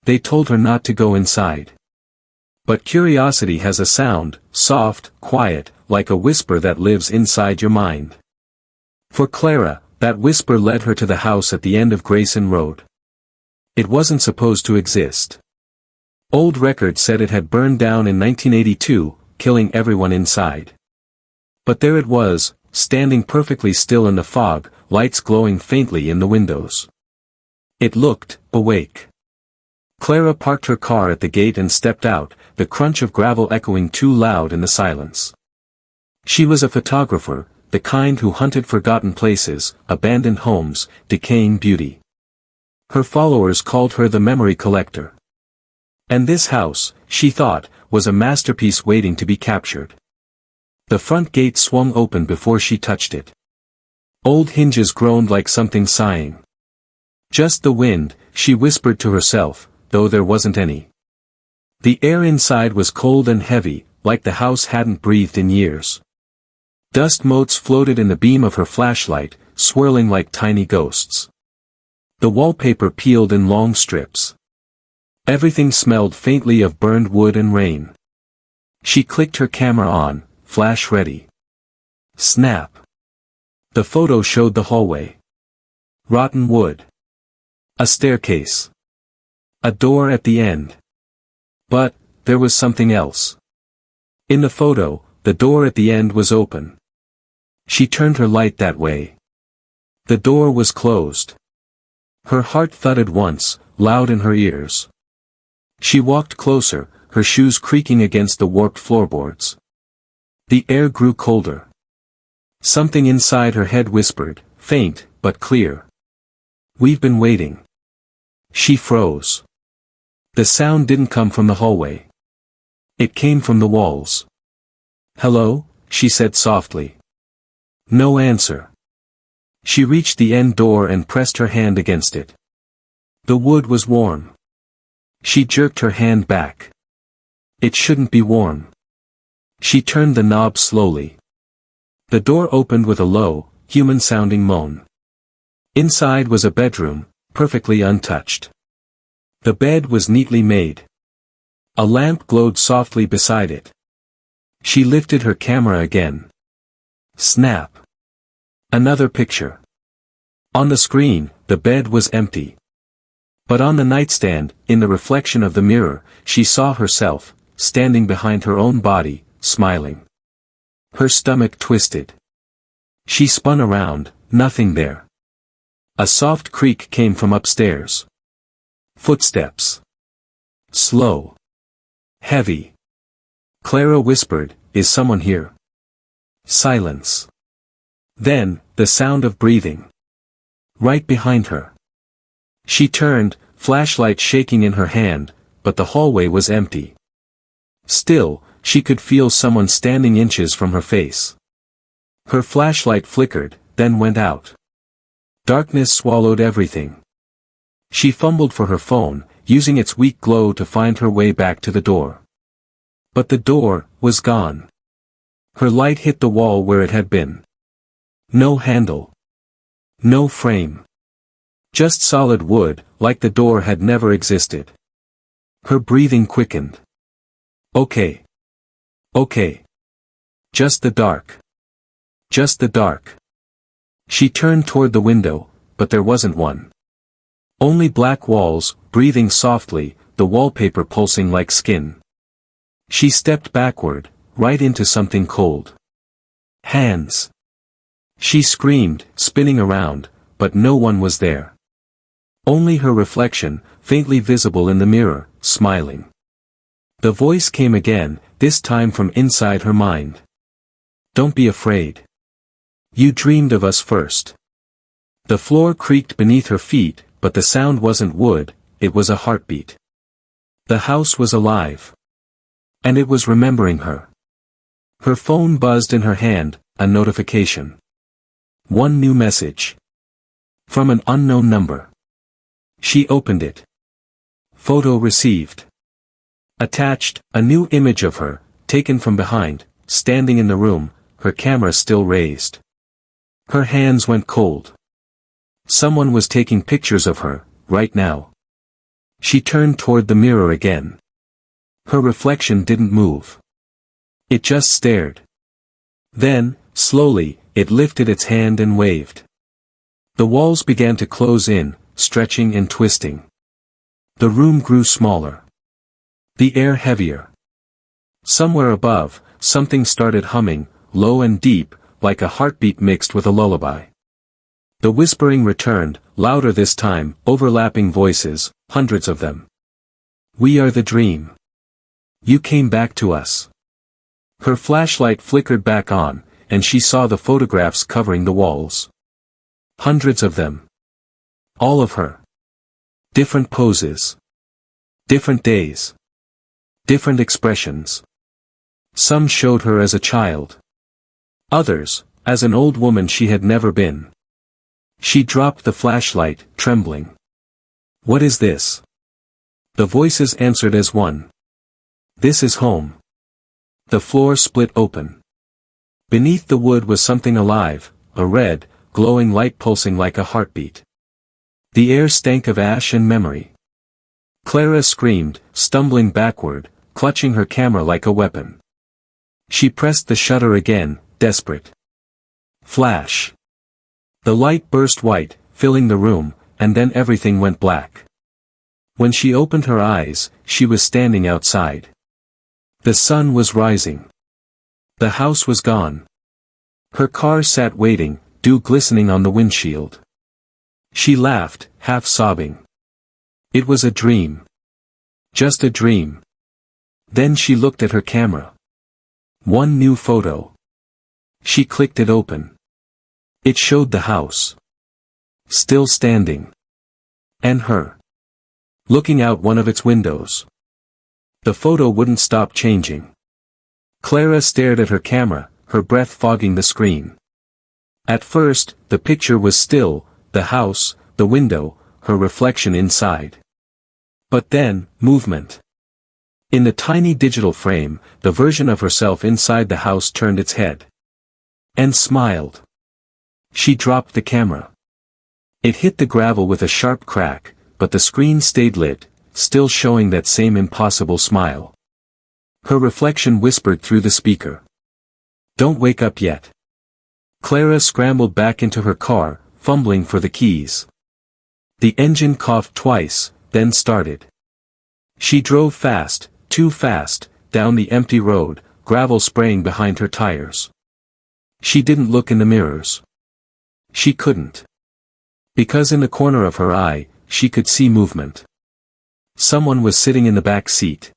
They told her not to go inside. But curiosity has a sound, soft, quiet, like a whisper that lives inside your mind. For Clara, that whisper led her to the house at the end of Grayson Road. It wasn't supposed to exist. Old records said it had burned down in 1982, killing everyone inside. But there it was, standing perfectly still in the fog, lights glowing faintly in the windows. It looked awake. Clara parked her car at the gate and stepped out, the crunch of gravel echoing too loud in the silence. She was a photographer, the kind who hunted forgotten places, abandoned homes, decaying beauty. Her followers called her the memory collector. And this house, she thought, was a masterpiece waiting to be captured. The front gate swung open before she touched it. Old hinges groaned like something sighing. Just the wind, she whispered to herself, though there wasn't any. The air inside was cold and heavy, like the house hadn't breathed in years. Dust motes floated in the beam of her flashlight, swirling like tiny ghosts. The wallpaper peeled in long strips. Everything smelled faintly of burned wood and rain. She clicked her camera on, flash ready. Snap. The photo showed the hallway. Rotten wood. A staircase. A door at the end. But, there was something else. In the photo, the door at the end was open. She turned her light that way. The door was closed. Her heart thudded once, loud in her ears. She walked closer, her shoes creaking against the warped floorboards. The air grew colder. Something inside her head whispered, faint, but clear. "We've been waiting." She froze. The sound didn't come from the hallway. It came from the walls. "Hello?" she said softly. No answer. She reached the end door and pressed her hand against it. The wood was warm. She jerked her hand back. It shouldn't be warm. She turned the knob slowly. The door opened with a low, human-sounding moan. Inside was a bedroom, perfectly untouched. The bed was neatly made. A lamp glowed softly beside it. She lifted her camera again. Snap. Another picture. On the screen, the bed was empty. But on the nightstand, in the reflection of the mirror, she saw herself, standing behind her own body, smiling. Her stomach twisted. She spun around, nothing there. A soft creak came from upstairs. Footsteps. Slow. Heavy. Clara whispered, "Is someone here?" Silence. Then, the sound of breathing. Right behind her. She turned, flashlight shaking in her hand, but the hallway was empty. Still, she could feel someone standing inches from her face. Her flashlight flickered, then went out. Darkness swallowed everything. She fumbled for her phone, using its weak glow to find her way back to the door. But the door was gone. Her light hit the wall where it had been. No handle. No frame. Just solid wood, like the door had never existed. Her breathing quickened. Okay. Okay. Just the dark. Just the dark. She turned toward the window, but there wasn't one. Only black walls, breathing softly, the wallpaper pulsing like skin. She stepped backward, right into something cold. Hands. She screamed, spinning around, but no one was there. Only her reflection, faintly visible in the mirror, smiling. The voice came again, this time from inside her mind. "Don't be afraid. You dreamed of us first." The floor creaked beneath her feet, but the sound wasn't wood, it was a heartbeat. The house was alive. And it was remembering her. Her phone buzzed in her hand, a notification. One new message. From an unknown number. She opened it. Photo received. Attached, a new image of her, taken from behind, standing in the room, her camera still raised. Her hands went cold. Someone was taking pictures of her, right now. She turned toward the mirror again. Her reflection didn't move. It just stared. Then, slowly, it lifted its hand and waved. The walls began to close in, stretching and twisting. The room grew smaller. The air heavier. Somewhere above, something started humming, low and deep, like a heartbeat mixed with a lullaby. The whispering returned, louder this time, overlapping voices, hundreds of them. We are the dream. You came back to us. Her flashlight flickered back on, and she saw the photographs covering the walls. Hundreds of them. All of her. Different poses. Different days. Different expressions. Some showed her as a child. Others, as an old woman she had never been. She dropped the flashlight, trembling. What is this? The voices answered as one. This is home. The floor split open. Beneath the wood was something alive, a red, glowing light pulsing like a heartbeat. The air stank of ash and memory. Clara screamed, stumbling backward, clutching her camera like a weapon. She pressed the shutter again, desperate. Flash. The light burst white, filling the room, and then everything went black. When she opened her eyes, she was standing outside. The sun was rising. The house was gone. Her car sat waiting, dew glistening on the windshield. She laughed, half sobbing. It was a dream. Just a dream. Then she looked at her camera. One new photo. She clicked it open. It showed the house. Still standing. And her. Looking out one of its windows. The photo wouldn't stop changing. Clara stared at her camera, her breath fogging the screen. At first, the picture was still, the house, the window, her reflection inside. But then, movement. In the tiny digital frame, the version of herself inside the house turned its head. And smiled. She dropped the camera. It hit the gravel with a sharp crack, but the screen stayed lit, still showing that same impossible smile. Her reflection whispered through the speaker. Don't wake up yet. Clara scrambled back into her car, fumbling for the keys. The engine coughed twice, then started. She drove fast, too fast, down the empty road, gravel spraying behind her tires. She didn't look in the mirrors. She couldn't. Because in the corner of her eye, she could see movement. Someone was sitting in the back seat.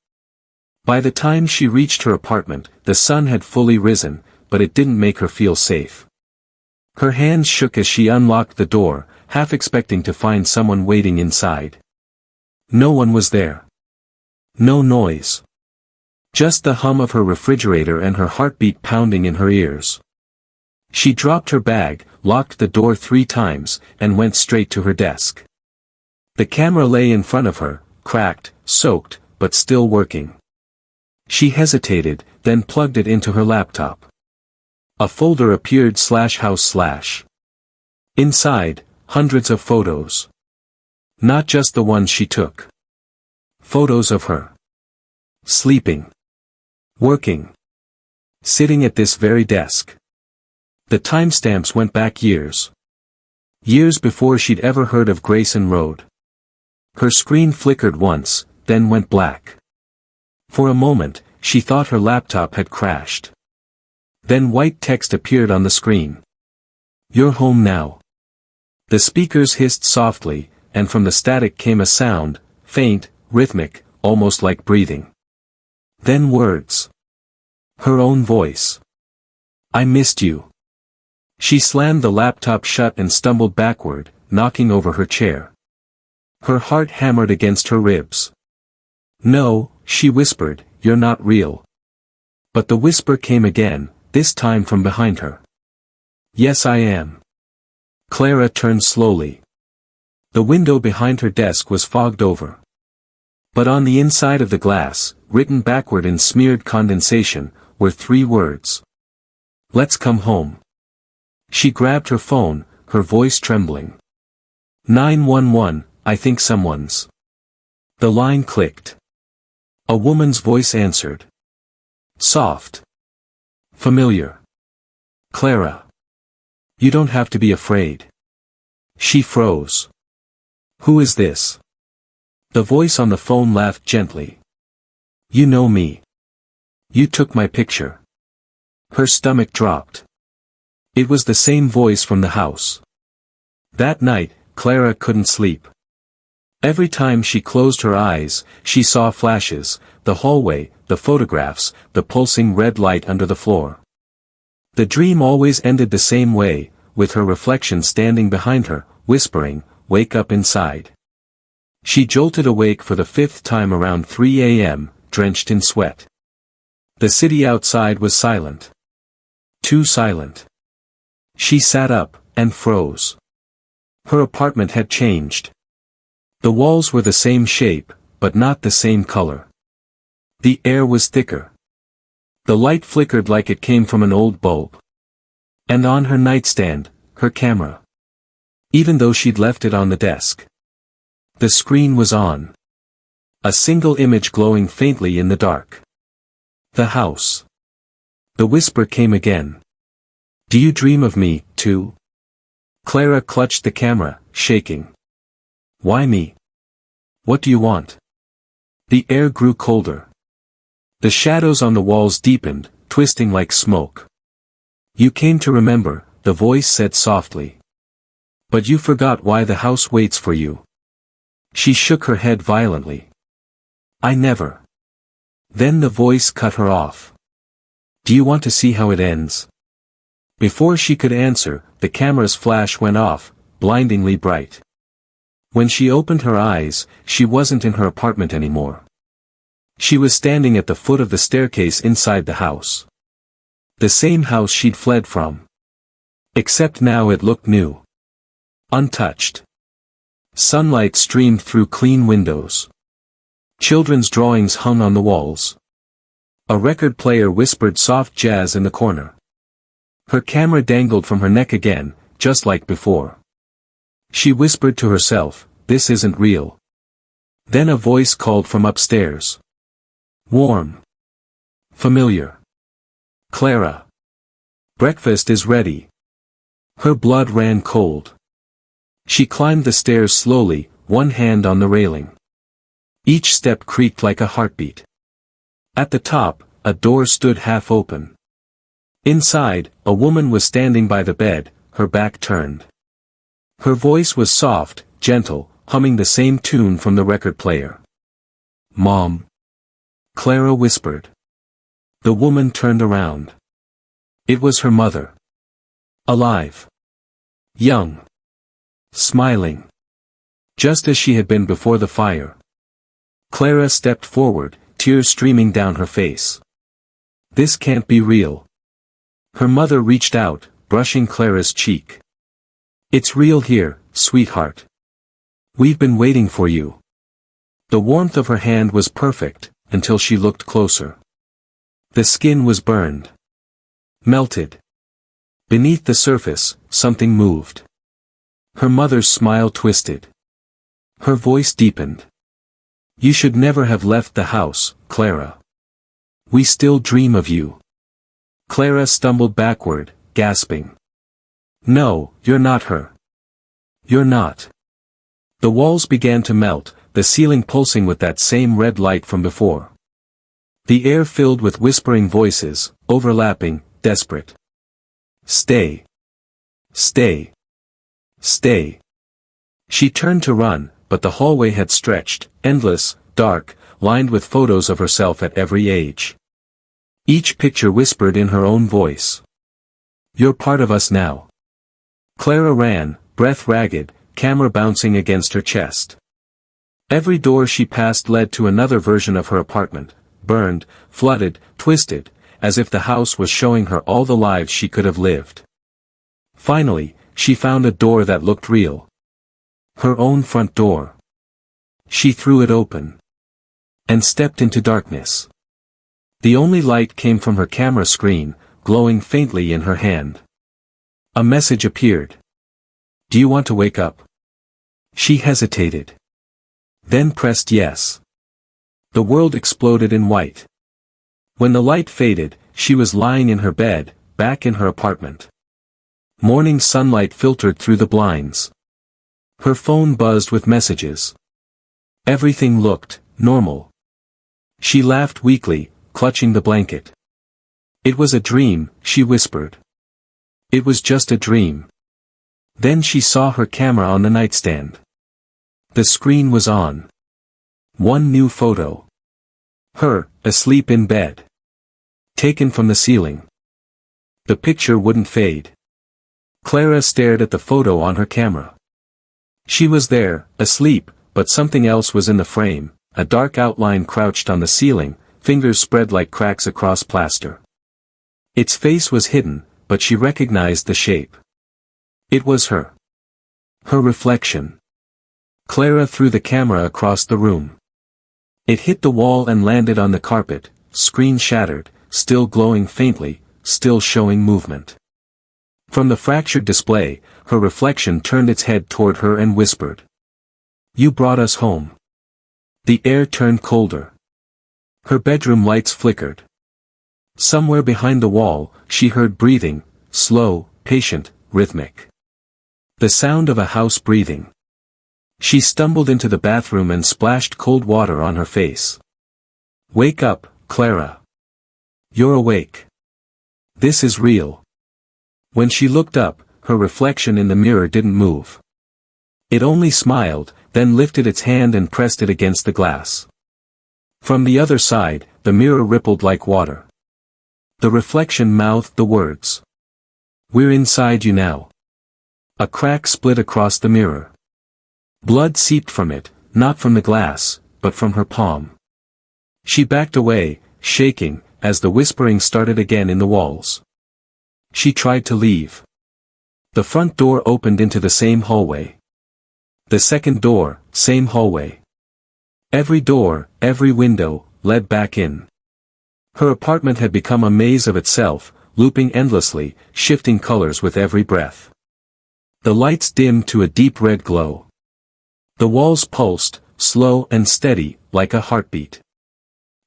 By the time she reached her apartment, the sun had fully risen, but it didn't make her feel safe. Her hands shook as she unlocked the door, half expecting to find someone waiting inside. No one was there. No noise. Just the hum of her refrigerator and her heartbeat pounding in her ears. She dropped her bag, locked the door 3 times, and went straight to her desk. The camera lay in front of her, cracked, soaked, but still working. She hesitated, then plugged it into her laptop. A folder appeared /house/. Inside, hundreds of photos. Not just the ones she took. Photos of her. Sleeping. Working. Sitting at this very desk. The timestamps went back years. Years before she'd ever heard of Grayson Road. Her screen flickered once, then went black. For a moment, she thought her laptop had crashed. Then white text appeared on the screen. You're home now. The speakers hissed softly, and from the static came a sound, faint, rhythmic, almost like breathing. Then words. Her own voice. I missed you. She slammed the laptop shut and stumbled backward, knocking over her chair. Her heart hammered against her ribs. No, she whispered, you're not real. But the whisper came again, this time from behind her. Yes, I am. Clara turned slowly. The window behind her desk was fogged over. But on the inside of the glass, written backward in smeared condensation, were 3 words. Let's come home. She grabbed her phone, her voice trembling. 911, I think someone's. The line clicked. A woman's voice answered. Soft. Familiar. Clara. You don't have to be afraid. She froze. Who is this? The voice on the phone laughed gently. You know me. You took my picture. Her stomach dropped. It was the same voice from the house. That night, Clara couldn't sleep. Every time she closed her eyes, she saw flashes, the hallway, the photographs, the pulsing red light under the floor. The dream always ended the same way, with her reflection standing behind her, whispering, "Wake up inside." She jolted awake for the fifth time around 3 a.m., drenched in sweat. The city outside was silent. Too silent. She sat up, and froze. Her apartment had changed. The walls were the same shape, but not the same color. The air was thicker. The light flickered like it came from an old bulb. And on her nightstand, her camera. Even though she'd left it on the desk. The screen was on. A single image glowing faintly in the dark. The house. The whisper came again. Do you dream of me, too? Clara clutched the camera, shaking. Why me? What do you want? The air grew colder. The shadows on the walls deepened, twisting like smoke. You came to remember, the voice said softly. But you forgot why the house waits for you. She shook her head violently. I never. Then the voice cut her off. Do you want to see how it ends? Before she could answer, the camera's flash went off, blindingly bright. When she opened her eyes, she wasn't in her apartment anymore. She was standing at the foot of the staircase inside the house. The same house she'd fled from. Except now it looked new. Untouched. Sunlight streamed through clean windows. Children's drawings hung on the walls. A record player whispered soft jazz in the corner. Her camera dangled from her neck again, just like before. She whispered to herself, this isn't real. Then a voice called from upstairs. Warm. Familiar. Clara. Breakfast is ready. Her blood ran cold. She climbed the stairs slowly, one hand on the railing. Each step creaked like a heartbeat. At the top, a door stood half open. Inside, a woman was standing by the bed, her back turned. Her voice was soft, gentle, humming the same tune from the record player. Mom. Clara whispered. The woman turned around. It was her mother. Alive. Young. Smiling. Just as she had been before the fire. Clara stepped forward, tears streaming down her face. This can't be real. Her mother reached out, brushing Clara's cheek. It's real here, sweetheart. We've been waiting for you. The warmth of her hand was perfect, until she looked closer. The skin was burned. Melted. Beneath the surface, something moved. Her mother's smile twisted. Her voice deepened. You should never have left the house, Clara. We still dream of you. Clara stumbled backward, gasping. No, you're not her. You're not. The walls began to melt, the ceiling pulsing with that same red light from before. The air filled with whispering voices, overlapping, desperate. Stay. Stay. Stay. She turned to run, but the hallway had stretched, endless, dark, lined with photos of herself at every age. Each picture whispered in her own voice. You're part of us now. Clara ran, breath ragged, camera bouncing against her chest. Every door she passed led to another version of her apartment, burned, flooded, twisted, as if the house was showing her all the lives she could have lived. Finally, she found a door that looked real. Her own front door. She threw it open. And stepped into darkness. The only light came from her camera screen, glowing faintly in her hand. A message appeared. Do you want to wake up? She hesitated. Then pressed yes. The world exploded in white. When the light faded, she was lying in her bed, back in her apartment. Morning sunlight filtered through the blinds. Her phone buzzed with messages. Everything looked normal. She laughed weakly, clutching the blanket. It was a dream, she whispered. It was just a dream. Then she saw her camera on the nightstand. The screen was on. One new photo. Her, asleep in bed. Taken from the ceiling. The picture wouldn't fade. Clara stared at the photo on her camera. She was there, asleep, but something else was in the frame, a dark outline crouched on the ceiling, fingers spread like cracks across plaster. Its face was hidden, but she recognized the shape. It was her. Her reflection. Clara threw the camera across the room. It hit the wall and landed on the carpet, screen shattered, still glowing faintly, still showing movement. From the fractured display, her reflection turned its head toward her and whispered. You brought us home. The air turned colder. Her bedroom lights flickered. Somewhere behind the wall, she heard breathing, slow, patient, rhythmic. The sound of a house breathing. She stumbled into the bathroom and splashed cold water on her face. Wake up, Clara. You're awake. This is real. When she looked up, her reflection in the mirror didn't move. It only smiled, then lifted its hand and pressed it against the glass. From the other side, the mirror rippled like water. The reflection mouthed the words. We're inside you now. A crack split across the mirror. Blood seeped from it, not from the glass, but from her palm. She backed away, shaking, as the whispering started again in the walls. She tried to leave. The front door opened into the same hallway. The second door, same hallway. Every door, every window, led back in. Her apartment had become a maze of itself, looping endlessly, shifting colors with every breath. The lights dimmed to a deep red glow. The walls pulsed, slow and steady, like a heartbeat.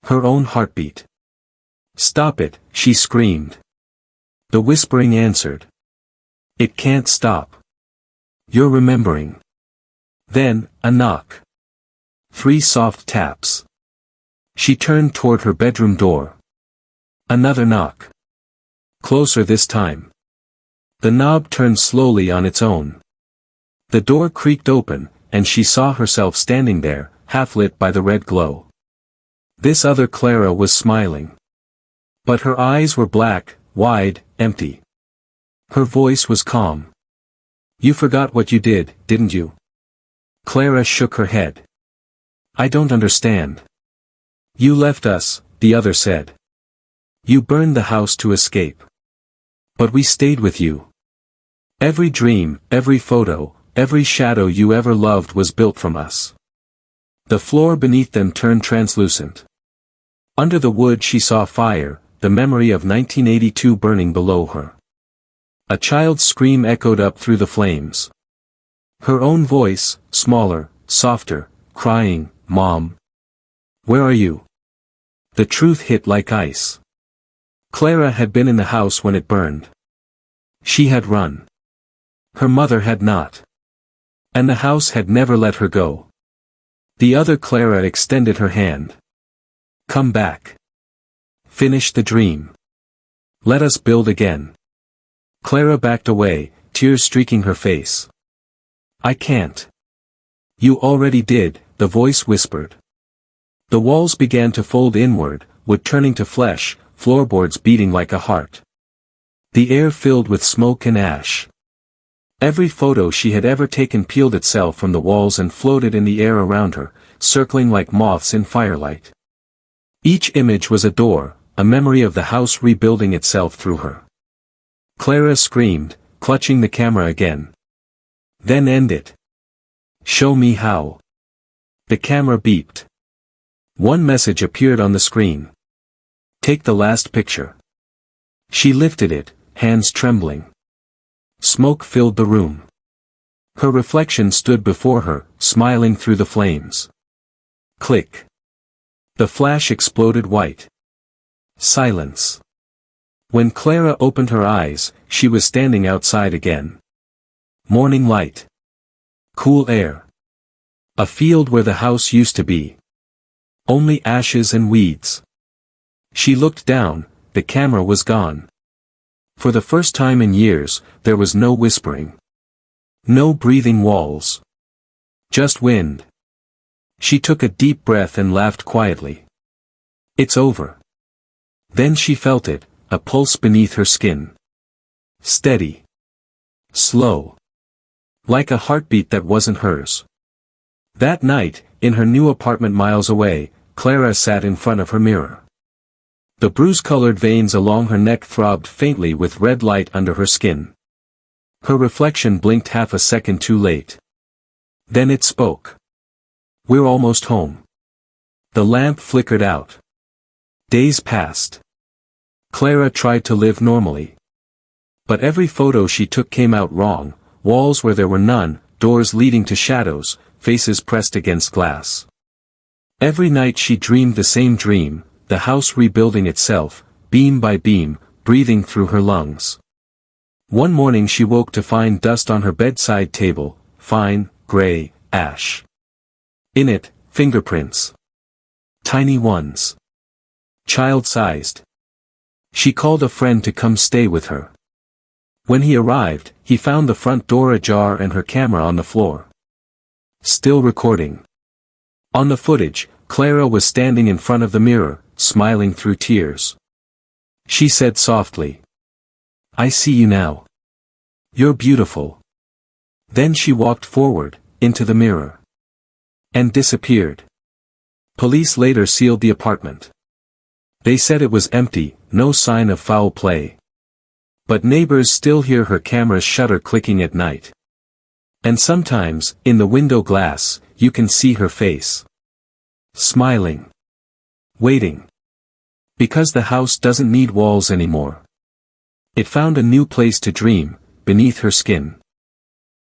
Her own heartbeat. Stop it, she screamed. The whispering answered. It can't stop. You're remembering. Then, a knock. 3 soft taps. She turned toward her bedroom door. Another knock. Closer this time. The knob turned slowly on its own. The door creaked open, and she saw herself standing there, half-lit by the red glow. This other Clara was smiling. But her eyes were black, wide, empty. Her voice was calm. You forgot what you did, didn't you? Clara shook her head. I don't understand. You left us, the other said. You burned the house to escape. But we stayed with you. Every dream, every photo, every shadow you ever loved was built from us. The floor beneath them turned translucent. Under the wood she saw fire, the memory of 1982 burning below her. A child's scream echoed up through the flames. Her own voice, smaller, softer, crying, Mom. Where are you? The truth hit like ice. Clara had been in the house when it burned. She had run. Her mother had not. And the house had never let her go. The other Clara extended her hand. Come back. Finish the dream. Let us build again. Clara backed away, tears streaking her face. I can't. You already did, the voice whispered. The walls began to fold inward, wood turning to flesh, floorboards beating like a heart. The air filled with smoke and ash. Every photo she had ever taken peeled itself from the walls and floated in the air around her, circling like moths in firelight. Each image was a door, a memory of the house rebuilding itself through her. Clara screamed, clutching the camera again. Then end it. Show me how. The camera beeped. One message appeared on the screen. Take the last picture. She lifted it, hands trembling. Smoke filled the room. Her reflection stood before her, smiling through the flames. Click. The flash exploded white. Silence. When Clara opened her eyes, she was standing outside again. Morning light. Cool air. A field where the house used to be. Only ashes and weeds. She looked down, the camera was gone. For the first time in years, there was no whispering. No breathing walls. Just wind. She took a deep breath and laughed quietly. It's over. Then she felt it, a pulse beneath her skin. Steady. Slow. Like a heartbeat that wasn't hers. That night, in her new apartment miles away, Clara sat in front of her mirror. The bruise-colored veins along her neck throbbed faintly with red light under her skin. Her reflection blinked half a second too late. Then it spoke. We're almost home. The lamp flickered out. Days passed. Clara tried to live normally. But every photo she took came out wrong, walls where there were none, doors leading to shadows, faces pressed against glass. Every night she dreamed the same dream, the house rebuilding itself, beam by beam, breathing through her lungs. One morning she woke to find dust on her bedside table, fine, gray, ash. In it, fingerprints. Tiny ones. Child-sized. She called a friend to come stay with her. When he arrived, he found the front door ajar and her camera on the floor. Still recording. On the footage, Clara was standing in front of the mirror, smiling through tears. She said softly. I see you now. You're beautiful. Then she walked forward, into the mirror. And disappeared. Police later sealed the apartment. They said it was empty, no sign of foul play. But neighbors still hear her camera's shutter clicking at night. And sometimes, in the window glass, you can see her face. Smiling. Waiting. Because the house doesn't need walls anymore. It found a new place to dream, beneath her skin.